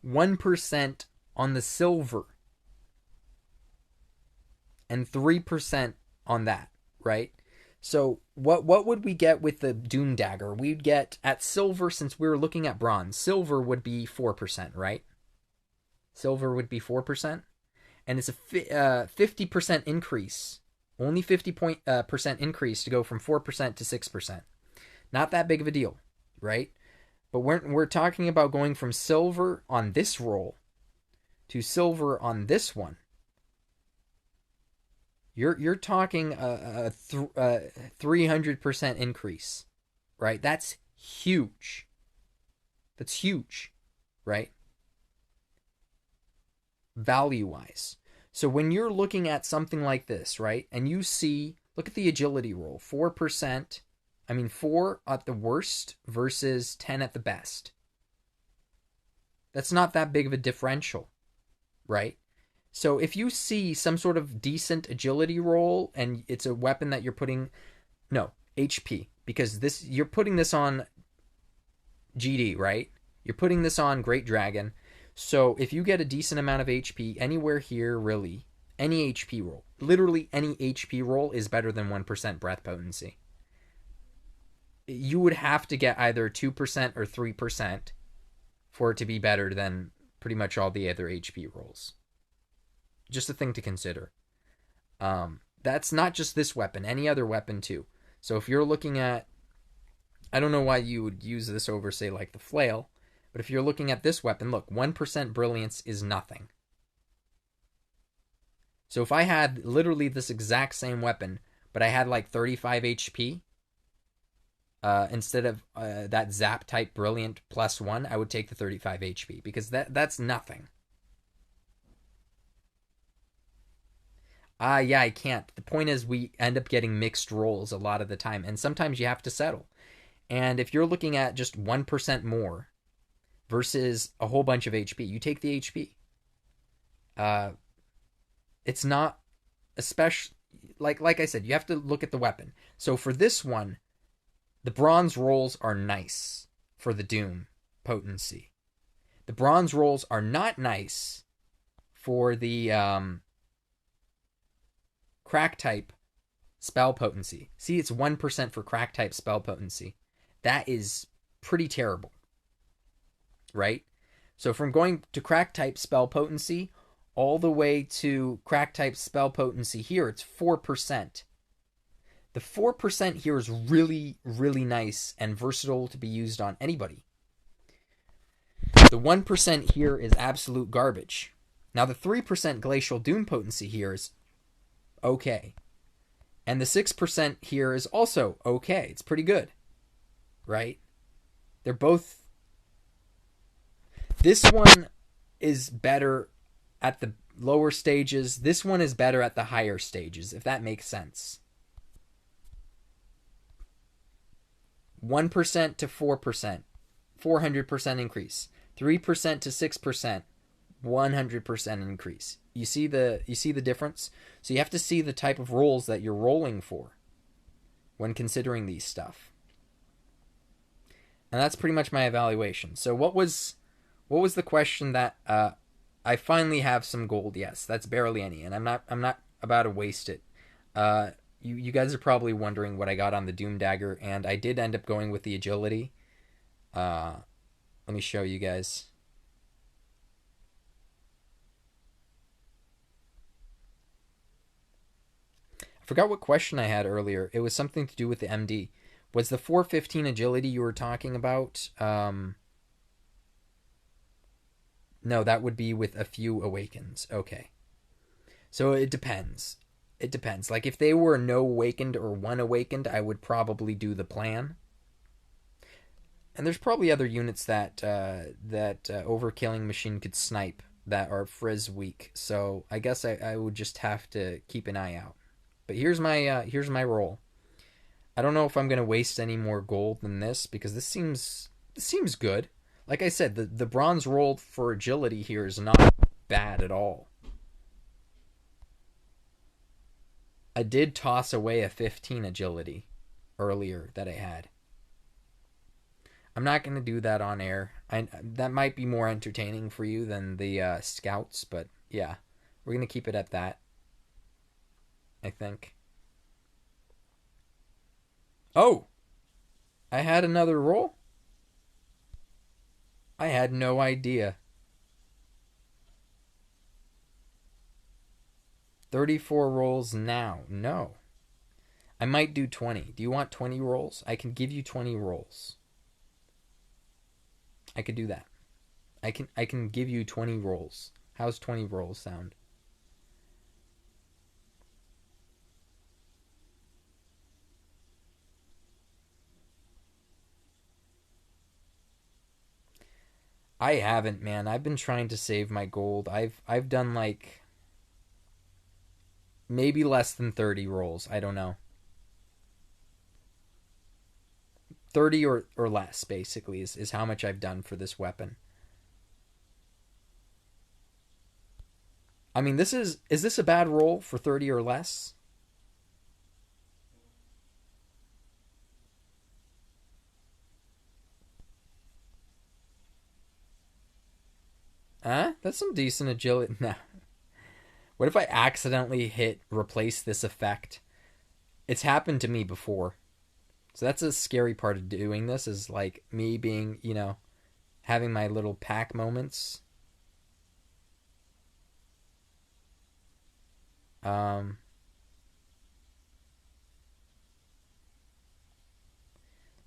S2: %1 on the silver and 3% on that, right? So what would we get with the Doom Dagger? We'd get at silver, since we were looking at bronze, silver would be 4%, right? Silver would be 4%, and it's a 50% increase. Only 50% increase to go from 4% to 6%. Not that big of a deal, right? But we're talking about going from silver on this roll to silver on this one. You're talking a 300% increase, right? That's huge. That's huge, right? Value-wise. So when you're looking at something like this, right, and you see, look at the agility roll, 4%. 4 at the worst versus 10 at the best. That's not that big of a differential, right? So if you see some sort of decent agility roll and it's a weapon that you're putting, no, HP, because this, you're putting this on GD, right? You're putting this on Great Dragon. So if you get a decent amount of HP anywhere here, really, any HP roll, literally any HP roll is better than 1% breath potency. You would have to get either 2% or 3% for it to be better than pretty much all the other HP rolls. Just a thing to consider. That's not just this weapon, any other weapon too. So if you're looking at, I don't know why you would use this over, say, like the flail, but if you're looking at this weapon, look, 1% brilliance is nothing. So if I had literally this exact same weapon, but I had like 35 HP, instead of that zap type brilliant +1, I would take the 35 HP because that's nothing. Yeah, I can't. The point is we end up getting mixed rolls a lot of the time, and sometimes you have to settle. And if you're looking at just 1% more versus a whole bunch of HP, you take the HP. It's not especially, like I said, you have to look at the weapon. So for this one, the bronze rolls are nice for the Doom potency. The bronze rolls are not nice for the crack type spell potency. See, it's 1% for crack type spell potency. That is pretty terrible, right? So from going to crack type spell potency all the way to crack type spell potency here, it's 4%. The 4% here is really, really nice and versatile to be used on anybody. The 1% here is absolute garbage. Now the 3% Glacial Doom potency here is okay. And the 6% here is also okay. It's pretty good, right? They're both... This one is better at the lower stages. This one is better at the higher stages, if that makes sense. 1% to 4%, 400% increase. 3% to 6%, 100% increase. You see the difference? So you have to see the type of rolls that you're rolling for when considering these stuff. And that's pretty much my evaluation. So what was the question that I finally have some gold? Yes, that's barely any, and I'm not about to waste it. You guys are probably wondering what I got on the Doom Dagger, and I did end up going with the agility. Let me show you guys. I forgot what question I had earlier. It was something to do with the MD. Was the 415 agility you were talking about? No, that would be with a few awakens. Okay. So it depends. It depends. Like if they were no awakened or one awakened, I would probably do the plan. And there's probably other units that Overkilling Machine could snipe that are frizz weak. So I guess I would just have to keep an eye out. But here's my roll. I don't know if I'm gonna waste any more gold than this because this seems good. Like I said, the bronze roll for agility here is not bad at all. I did toss away a 15 agility earlier that I had. I'm not going to do that on air. That might be more entertaining for you than the scouts, but yeah, we're going to keep it at that, I think. Oh! I had another roll? I had no idea. 34 rolls now. No. I might do 20. Do you want 20 rolls? I can give you 20 rolls. I could do that. I can give you 20 rolls. How's 20 rolls sound? I haven't, man. I've been trying to save my gold. I've done like maybe less than 30 rolls. I don't know. 30 or less basically is how much I've done for this weapon. I mean, is this a bad roll for 30 or less? Huh? That's some decent agility. Nah. What if I accidentally hit replace this effect? It's happened to me before. So that's a scary part of doing this is like me being, having my little pack moments. Um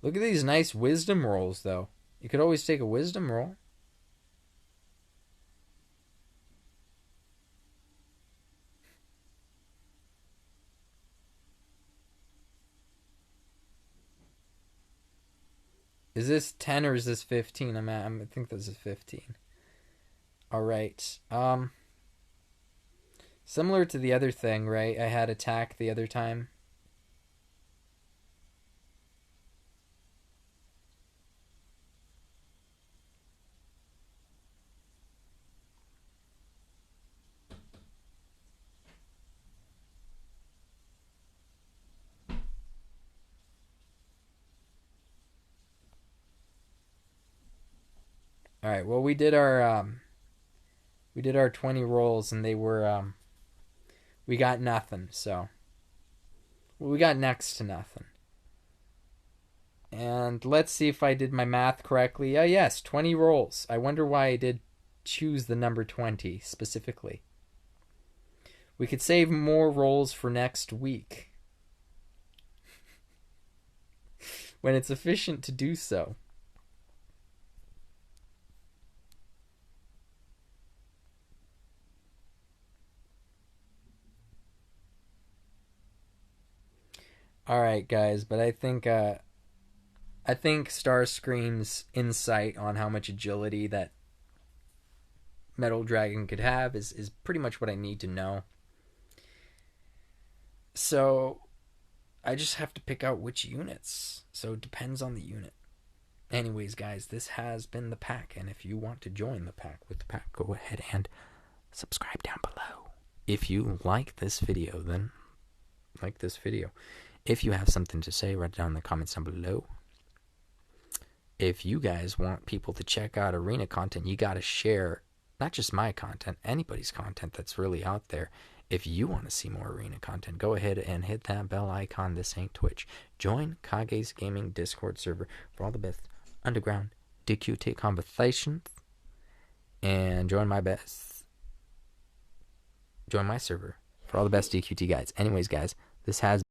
S2: Look at these nice wisdom rolls though. You could always take a wisdom roll. Is this 10 or is this 15? I think this is 15. All right. Similar to the other thing, right? I had attack the other time. All right. Well, we did our 20 rolls and they were we got nothing. So, we got next to nothing. And let's see if I did my math correctly. Yes, 20 rolls. I wonder why I did choose the number 20 specifically. We could save more rolls for next week when it's efficient to do so. All right, guys, but I think Starscream's insight on how much agility that Metal Dragon could have is pretty much what I need to know. So I just have to pick out which units. So it depends on the unit. Anyways, guys, this has been the pack, and if you want to join the pack with the pack, go ahead and subscribe down below. If you like this video, then like this video. If you have something to say, write it down in the comments down below. If you guys want people to check out arena content, you got to share not just my content, anybody's content that's really out there. If you want to see more arena content, go ahead and hit that bell icon. This ain't Twitch. Join Kage's Gaming Discord server for all the best underground DQT conversations. And join my server for all the best DQT guides. Anyways, guys, this has